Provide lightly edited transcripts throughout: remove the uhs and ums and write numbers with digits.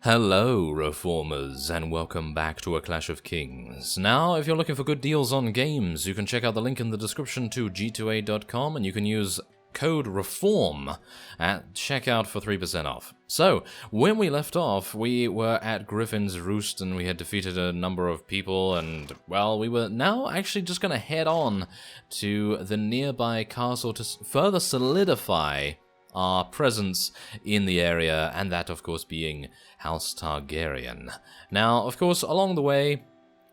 Hello, Reformers, and welcome back to A Clash of Kings. Now, if you're looking for good deals on games, you can check out the link in the description to g2a.com, and you can use code REFORM at checkout for 3% off. So, when we left off, we were at Griffin's Roost, and we had defeated a number of people, and, well, we were now actually just going to head on to the nearby castle to further solidify our presence in the area, and that, of course, being House Targaryen. Now, of course, along the way,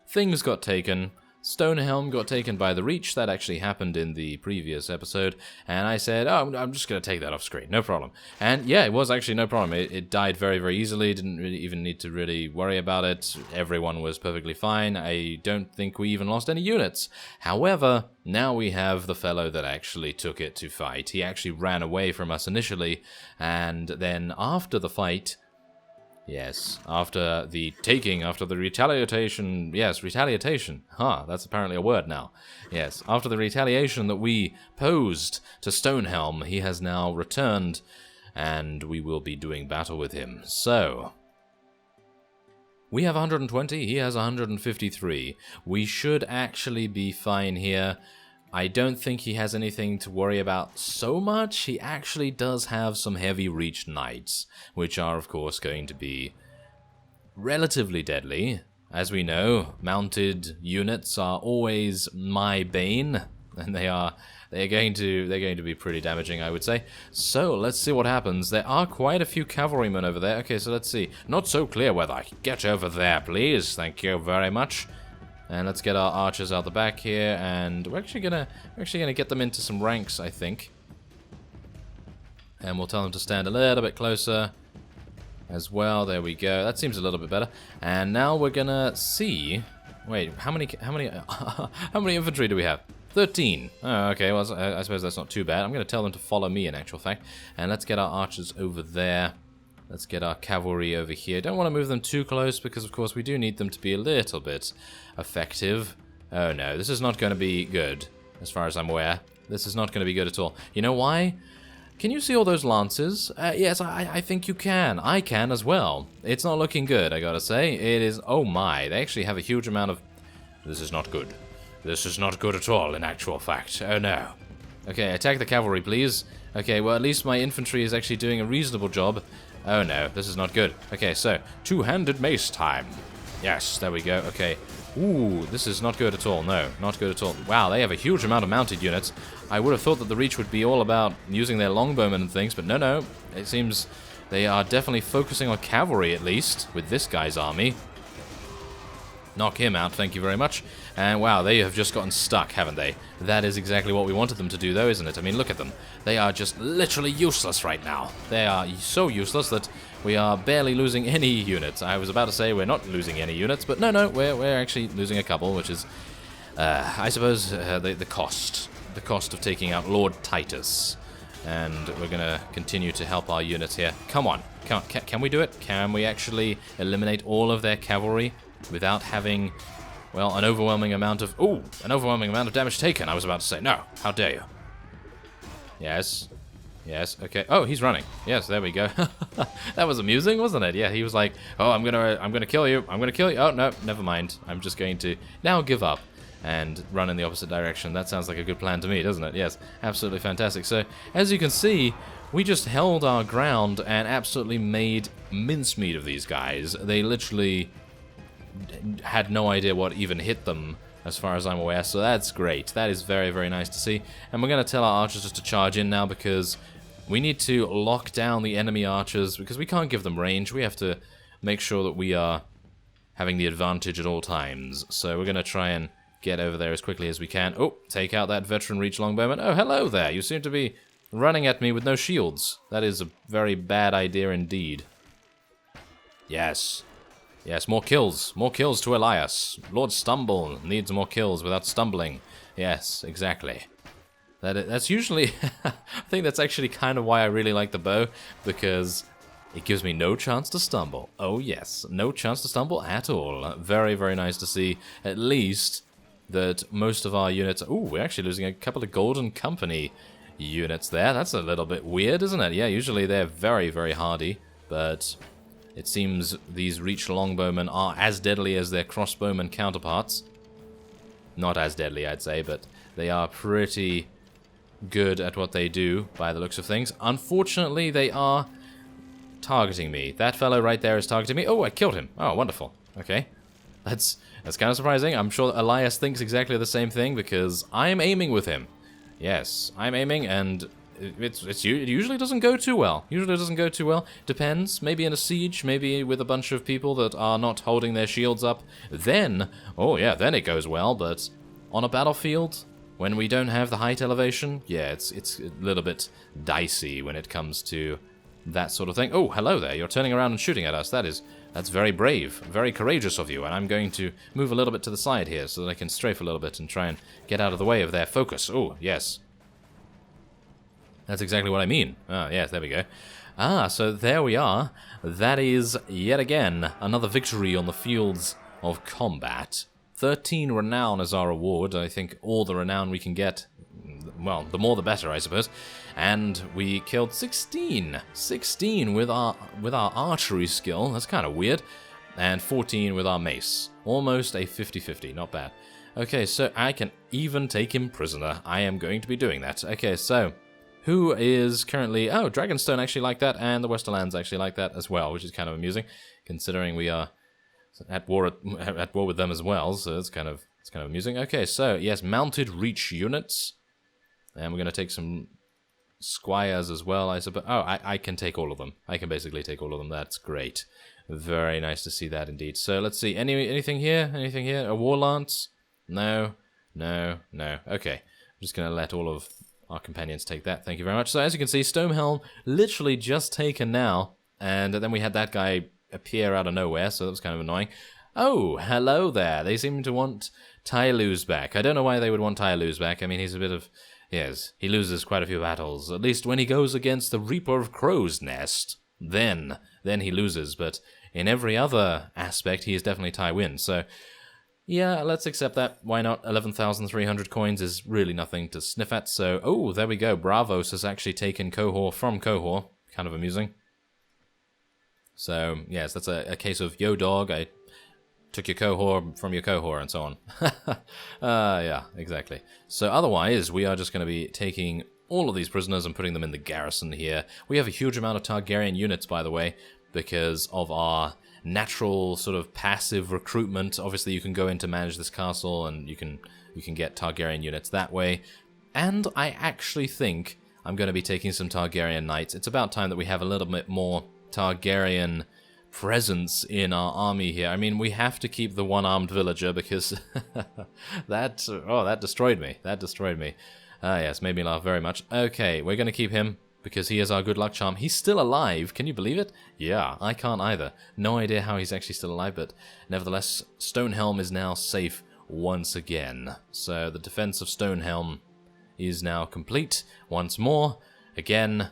things got taken. Stonehelm got taken by the Reach. That actually happened in the previous episode, and I said, oh, I'm just going to take that off screen, no problem. And yeah, it was actually no problem. It died very, very easily, didn't really even need to really worry about it. Everyone was perfectly fine. I don't think we even lost any units. However, now we have the fellow that actually took it to fight. He actually ran away from us initially, and then after the fight, yes, after the taking, after the retaliation, yes, retaliation, that's apparently a word now. Yes, after the retaliation that we posed to Stonehelm, he has now returned, and we will be doing battle with him. So, we have 120, he has 153. We should actually be fine here. I don't think he has anything to worry about so much. He actually does have some heavy reach knights, which are of course going to be relatively deadly. As we know, mounted units are always my bane, and they're going to be pretty damaging, I would say. So let's see what happens. There are quite a few cavalrymen over there. Okay, so let's see. Not so clear whether I can get over there, please. Thank you very much. And let's get our archers out the back here, and we're actually gonna get them into some ranks, I think. And we'll tell them to stand a little bit closer as well. There we go. That seems a little bit better. And now we're gonna see. Wait, how many how many infantry do we have? 13. Oh, okay. Well, I suppose that's not too bad. I'm gonna tell them to follow me, in actual fact. And let's get our archers over there. Let's get our cavalry over here. Don't want to move them too close because, of course, we do need them to be a little bit effective. Oh, no. This is not going to be good, as far as I'm aware. This is not going to be good at all. You know why? Can you see all those lances? Yes, I think you can. I can as well. It's not looking good, I gotta say. It is... Oh, my. They actually have a huge amount of... This is not good. This is not good at all, in actual fact. Oh, no. Okay, attack the cavalry, please. Okay, well, at least my infantry is actually doing a reasonable job. Oh no, this is not good. Okay, so, two-handed mace time. Yes, there we go. Okay. Ooh, this is not good at all. No, not good at all. Wow, they have a huge amount of mounted units. I would have thought that the Reach would be all about using their longbowmen and things, but no. It seems they are definitely focusing on cavalry, at least, with this guy's army. Knock him out, thank you very much. And wow, they have just gotten stuck, haven't they? That is exactly what we wanted them to do, though, isn't it? I mean, look at them. They are just literally useless right now. They are so useless that we are barely losing any units. I was about to say we're not losing any units, but no, we're actually losing a couple, which is, I suppose, the cost. The cost of taking out Lord Titus. And we're going to continue to help our units here. Come on. Can we do it? Can we actually eliminate all of their cavalry without having, well, an overwhelming amount of... Ooh, an overwhelming amount of damage taken, I was about to say. No, how dare you? Yes, okay. Oh, he's running. Yes, there we go. That was amusing, wasn't it? Yeah, he was like, oh, I'm gonna kill you. I'm gonna kill you. Oh, no, never mind. I'm just going to now give up and run in the opposite direction. That sounds like a good plan to me, doesn't it? Yes, absolutely fantastic. So, as you can see, we just held our ground and absolutely made mincemeat of these guys. They literally had no idea what even hit them, as far as I'm aware, so that's great. That is very, very nice to see. And we're going to tell our archers just to charge in now, because we need to lock down the enemy archers, because we can't give them range. We have to make sure that we are having the advantage at all times. So we're going to try and get over there as quickly as we can. Oh, take out that veteran Reach longbowman. Oh, hello there. You seem to be running at me with no shields. That is a very bad idea indeed. Yes. Yes, more kills to Elias. Lord Stumble needs more kills without stumbling. Yes, exactly. That's usually... I think that's actually kind of why I really like the bow, because it gives me no chance to stumble. Oh yes, no chance to stumble at all. Very, very nice to see, at least, that most of our units... Ooh, we're actually losing a couple of Golden Company units there. That's a little bit weird, isn't it? Yeah, usually they're very, very hardy, but... It seems these Reach longbowmen are as deadly as their crossbowmen counterparts. Not as deadly, I'd say, but they are pretty good at what they do, by the looks of things. Unfortunately, they are targeting me. That fellow right there is targeting me. Oh, I killed him. Oh, wonderful. Okay. That's kind of surprising. I'm sure Elias thinks exactly the same thing, because I'm aiming with him. Yes, I'm aiming, and it usually doesn't go too well. Usually doesn't go too well. Depends. Maybe in a siege, maybe with a bunch of people that are not holding their shields up. Then, oh yeah, then it goes well, but on a battlefield, when we don't have the height elevation, yeah, it's a little bit dicey when it comes to that sort of thing. Oh, hello there. You're turning around and shooting at us. That's very brave, very courageous of you, and I'm going to move a little bit to the side here so that I can strafe a little bit and try and get out of the way of their focus. Oh, yes. That's exactly what I mean. Ah, yes, there we go. Ah, so there we are. That is, yet again, another victory on the fields of combat. 13 renown is our reward. I think all the renown we can get, well, the more the better, I suppose. And we killed 16. 16 with our archery skill. That's kind of weird. And 14 with our mace. Almost a 50-50. Not bad. Okay, so I can even take him prisoner. I am going to be doing that. Okay, so who is currently... Oh, Dragonstone actually like that, and the Westerlands actually like that as well, which is kind of amusing, considering we are at war with them as well, so it's kind of amusing. Okay, so, yes, mounted reach units. And we're going to take some squires as well, I suppose. Oh, I can take all of them. I can basically take all of them. That's great. Very nice to see that indeed. So, let's see. Anything here? Anything here? A war lance? No. No. No. Okay. I'm just going to let all of our companions take that. Thank you very much. So, as you can see, Stonehelm literally just taken now. And then we had that guy appear out of nowhere, so that was kind of annoying. Oh, hello there. They seem to want Tylus back. I don't know why they would want Tylus back. I mean, he's a bit of... Yes, he loses quite a few battles. At least when he goes against the Reaper of Crow's Nest, then he loses. But in every other aspect, he is definitely Tywin. So, yeah, let's accept that. Why not? 11,300 coins is really nothing to sniff at. So, oh, there we go. Bravos has actually taken Cohor from Cohor. Kind of amusing. So, yes, that's a case of, yo, dog, I took your Cohor from your Cohor, and so on. Yeah, exactly. So otherwise, we are just going to be taking all of these prisoners and putting them in the garrison here. We have a huge amount of Targaryen units, by the way, because of our natural sort of passive recruitment. Obviously, you can go in to manage this castle, and you can get Targaryen units that way. And I actually think I'm going to be taking some Targaryen knights. It's about time that we have a little bit more Targaryen presence in our army here. I mean, we have to keep the one-armed villager because that destroyed me. That destroyed me. Ah, yes, made me laugh very much. Okay, we're going to keep him because he is our good luck charm. He's still alive. Can you believe it? Yeah, I can't either. No idea how he's actually still alive, but nevertheless, Stonehelm is now safe once again. So the defense of Stonehelm is now complete once more. Again,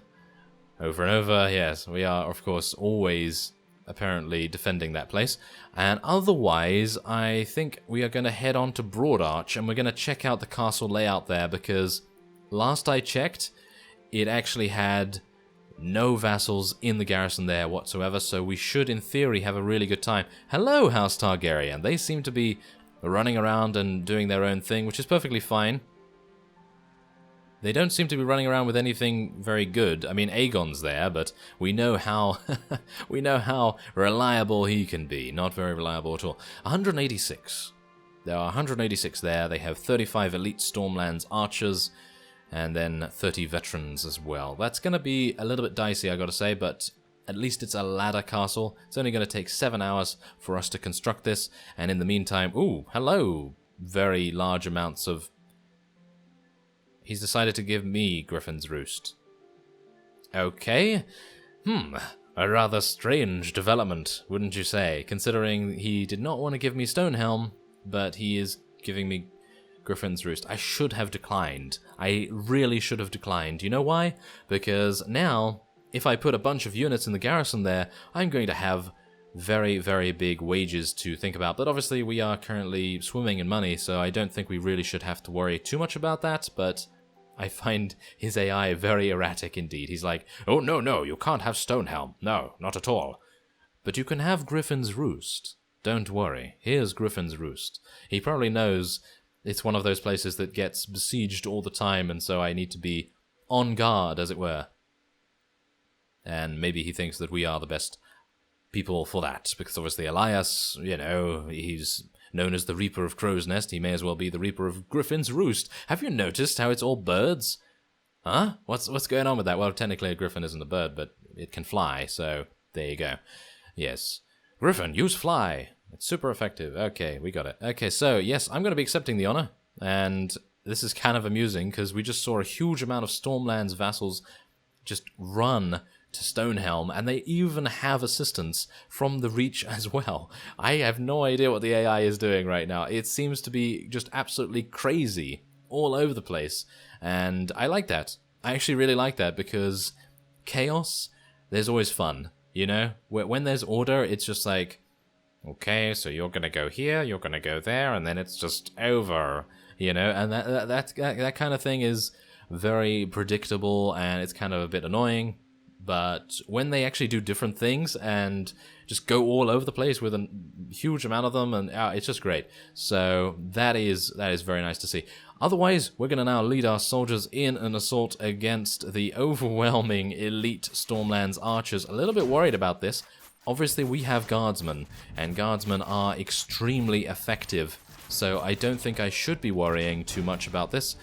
over and over. Yes, we are, of course, always apparently defending that place. And otherwise, I think we are going to head on to Broadarch, and we're going to check out the castle layout there, because last I checked, it actually had no vassals in the garrison there whatsoever, so we should, in theory, have a really good time. Hello, House Targaryen. They seem to be running around and doing their own thing, which is perfectly fine. They don't seem to be running around with anything very good. I mean, Aegon's there, but we know how we know how reliable he can be. Not very reliable at all. 186. There are 186 there. They have 35 elite Stormlands archers, and then 30 veterans as well. That's going to be a little bit dicey, I gotta say, but at least it's a ladder castle. It's only going to take 7 hours for us to construct this, and in the meantime... Ooh, hello! Very large amounts of... He's decided to give me Griffin's Roost. Okay. A rather strange development, wouldn't you say? Considering he did not want to give me Stonehelm, but he is giving me Griffin's Roost. I should have declined. I really should have declined. You know why? Because now, if I put a bunch of units in the garrison there, I'm going to have very, very big wages to think about. But obviously we are currently swimming in money, so I don't think we really should have to worry too much about that, but I find his AI very erratic indeed. He's like, oh no, you can't have Stonehelm. No, not at all. but you can have Griffin's Roost. Don't worry, here's Griffin's Roost. He probably knows it's one of those places that gets besieged all the time, and so I need to be on guard, as it were. And maybe he thinks that we are the best people for that, because obviously Elias, you know, he's known as the Reaper of Crow's Nest. He may as well be the Reaper of Griffin's Roost. Have you noticed how it's all birds? Huh? What's going on with that? Well, technically a griffin isn't a bird, but it can fly, so there you go. Yes. Griffin, use fly. It's super effective. Okay, we got it. Okay, so, yes, I'm going to be accepting the honor, and this is kind of amusing, because we just saw a huge amount of Stormlands vassals just run to Stonehelm, and they even have assistance from the Reach as well. I have no idea what the AI is doing right now. It seems to be just absolutely crazy all over the place, and I like that. I actually really like that, because chaos, there's always fun, you know? When there's order, it's just like, okay, so you're gonna go here, you're gonna go there, and then it's just over, you know? And that kind of thing is very predictable, and it's kind of a bit annoying. But when they actually do different things and just go all over the place with a huge amount of them, and it's just great. So that is very nice to see. Otherwise, we're going to now lead our soldiers in an assault against the overwhelming elite Stormlands archers. A little bit worried about this. Obviously, we have guardsmen, and guardsmen are extremely effective. So I don't think I should be worrying too much about this.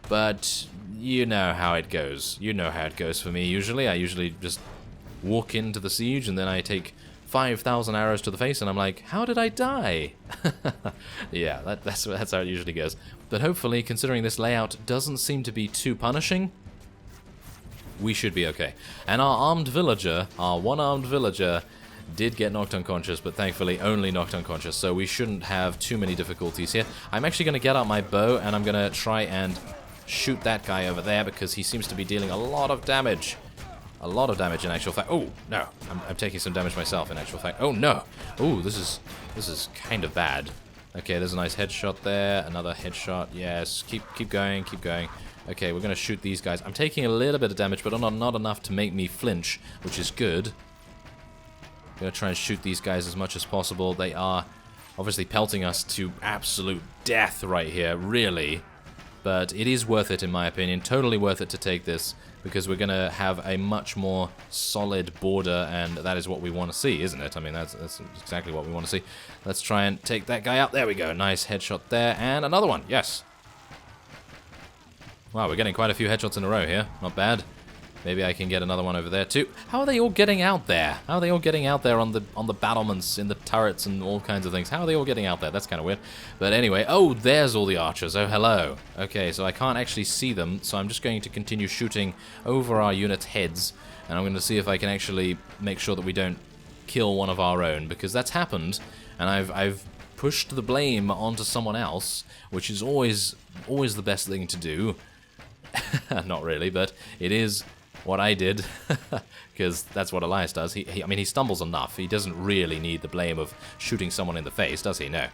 But you know how it goes. You know how it goes for me usually. I usually just walk into the siege and then I take 5,000 arrows to the face and I'm like, how did I die? Yeah, that's how it usually goes. But hopefully, considering this layout doesn't seem to be too punishing, we should be okay. And our armed villager, our one-armed villager, did get knocked unconscious, but thankfully only knocked unconscious, so we shouldn't have too many difficulties here. I'm actually going to get out my bow and I'm going to try and shoot that guy over there, because he seems to be dealing a lot of damage. A lot of damage in actual fact. Oh, no. I'm taking some damage myself in actual fact. Oh, no. Oh, this is kind of bad. Okay, there's a nice headshot there. Another headshot. Yes. Keep going. Keep going. Okay, we're going to shoot these guys. I'm taking a little bit of damage, but not enough to make me flinch, which is good. I'm going to try and shoot these guys as much as possible. They are obviously pelting us to absolute death right here, really. But it is worth it, in my opinion. Totally worth it to take this, because we're going to have a much more solid border, and that is what we want to see, isn't it? I mean, that's exactly what we want to see. Let's try and take that guy out. There we go. Nice headshot there. And another one. Yes. Wow, we're getting quite a few headshots in a row here. Not bad. Maybe I can get another one over there too. How are they all getting out there? How are they all getting out there on the battlements, in the turrets and all kinds of things? How are they all getting out there? That's kind of weird. But anyway, oh, there's all the archers. Oh, hello. Okay, so I can't actually see them, so I'm just going to continue shooting over our unit's heads, and I'm going to see if I can actually make sure that we don't kill one of our own, because that's happened, and I've pushed the blame onto someone else, which is always the best thing to do. Not really, but it is what I did, because that's what Elias does. I mean, he stumbles enough. He doesn't really need the blame of shooting someone in the face, does he? No.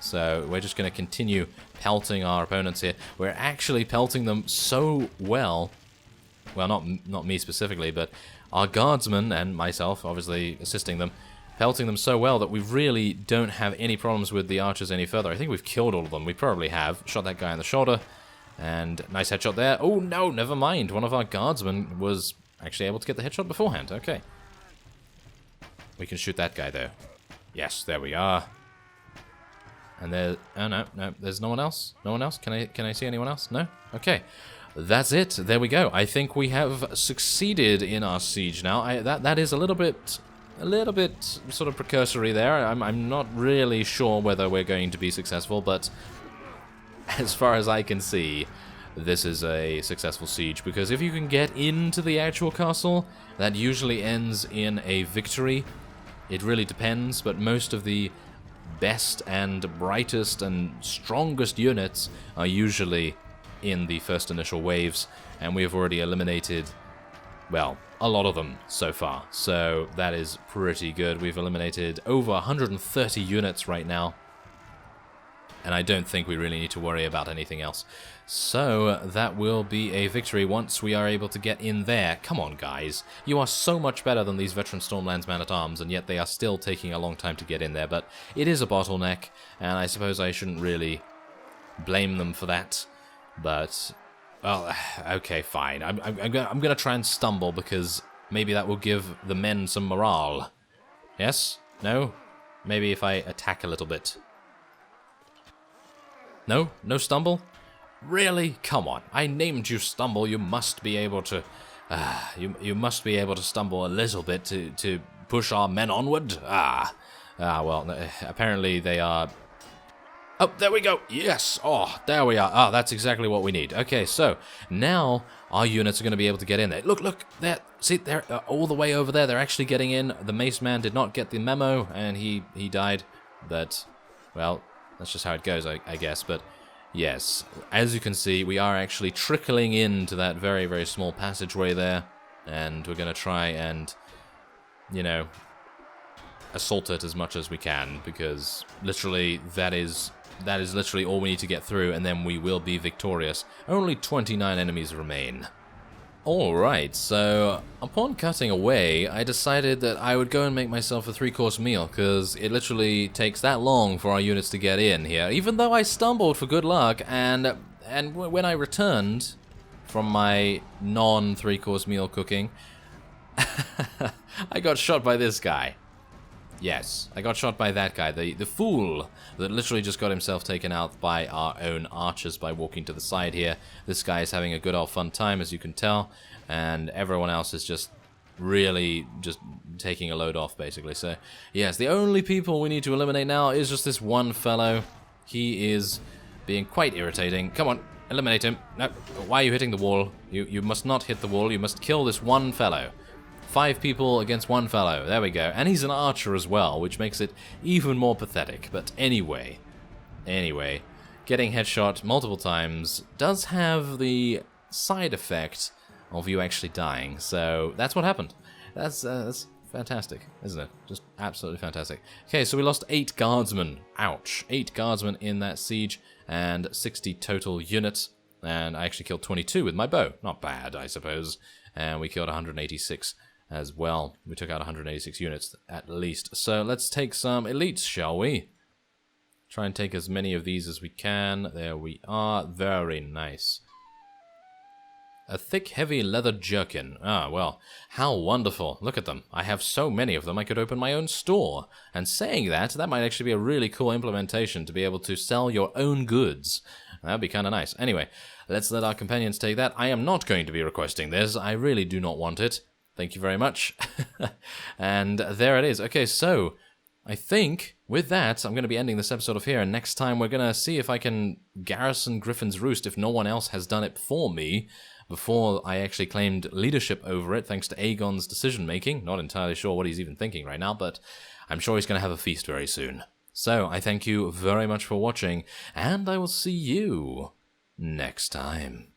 So we're just going to continue pelting our opponents here. We're actually pelting them so well. Well, not me specifically, but our guardsmen and myself, obviously assisting them, pelting them so well that we really don't have any problems with the archers any further. I think we've killed all of them. We probably have. Shot that guy in the shoulder. And nice headshot there. Oh, no, never mind. One of our guardsmen was actually able to get the headshot beforehand. Okay. We can shoot that guy, though. Yes, there we are. And there... Oh, no, there's no one else? No one else? Can I see anyone else? No? Okay. That's it. There we go. I think we have succeeded in our siege now. That is a little bit sort of precursory there. I'm not really sure whether we're going to be successful, but... as far as I can see, this is a successful siege, because if you can get into the actual castle, that usually ends in a victory. It really depends, but most of the best and brightest and strongest units are usually in the first initial waves, and we have already eliminated, well, a lot of them so far, so that is pretty good. We've eliminated over 130 units right now. And I don't think we really need to worry about anything else. So that will be a victory once we are able to get in there. Come on, guys. You are so much better than these veteran Stormlands man-at-arms, and yet they are still taking a long time to get in there. But it is a bottleneck, and I suppose I shouldn't really blame them for that. But, well, okay, fine. I'm gonna try and stumble, because maybe that will give the men some morale. Yes? No? Maybe if I attack a little bit. No? No stumble? Really? Come on. I named you Stumble. You must be able to... you must be able to stumble a little bit to push our men onward. Well, apparently they are... Oh, there we go. Yes. Oh, there we are. Oh, that's exactly what we need. Okay, so now our units are going to be able to get in there. Look. There. See, they're all the way over there. They're actually getting in. The mace man did not get the memo, and he died. But, well, that's just how it goes, I guess. But, yes, as you can see, we are actually trickling into that very, very small passageway there. And we're going to try and, you know, assault it as much as we can. Because, literally, that is literally all we need to get through, and then we will be victorious. Only 29 enemies remain. Alright, so upon cutting away, I decided that I would go and make myself a 3-course meal, because it literally takes that long for our units to get in here, even though I stumbled for good luck, and when I returned from my non-3-course meal cooking, I got shot by this guy. Yes, I got shot by that guy, the fool that literally just got himself taken out by our own archers by walking to the side here. This guy is having a good old fun time, as you can tell, and everyone else is just really just taking a load off, basically. So, yes, the only people we need to eliminate now is just this one fellow. He is being quite irritating. Come on, eliminate him. No, why are you hitting the wall? You must not hit the wall. You must kill this one fellow. 5 people against 1 fellow. There we go. And he's an archer as well, which makes it even more pathetic. But anyway, getting headshot multiple times does have the side effect of you actually dying. So that's what happened. That's fantastic, isn't it? Just absolutely fantastic. Okay, so we lost 8 guardsmen. Ouch. 8 guardsmen in that siege and 60 total units. And I actually killed 22 with my bow. Not bad, I suppose. And we killed 186 as well. We took out 186 units at least. So let's take some elites, shall we? Try and take as many of these as we can. There we are. Very nice. A thick, heavy leather jerkin. Ah, well, how wonderful. Look at them. I have so many of them I could open my own store. And saying that, that might actually be a really cool implementation to be able to sell your own goods. That'd be kind of nice. Anyway, let's let our companions take that. I am not going to be requesting this. I really do not want it. Thank you very much. And there it is. Okay, so I think with that, I'm going to be ending this episode off here. And next time, we're going to see if I can garrison Griffin's Roost if no one else has done it for me before I actually claimed leadership over it, thanks to Aegon's decision-making. Not entirely sure what he's even thinking right now, but I'm sure he's going to have a feast very soon. So, I thank you very much for watching, and I will see you next time.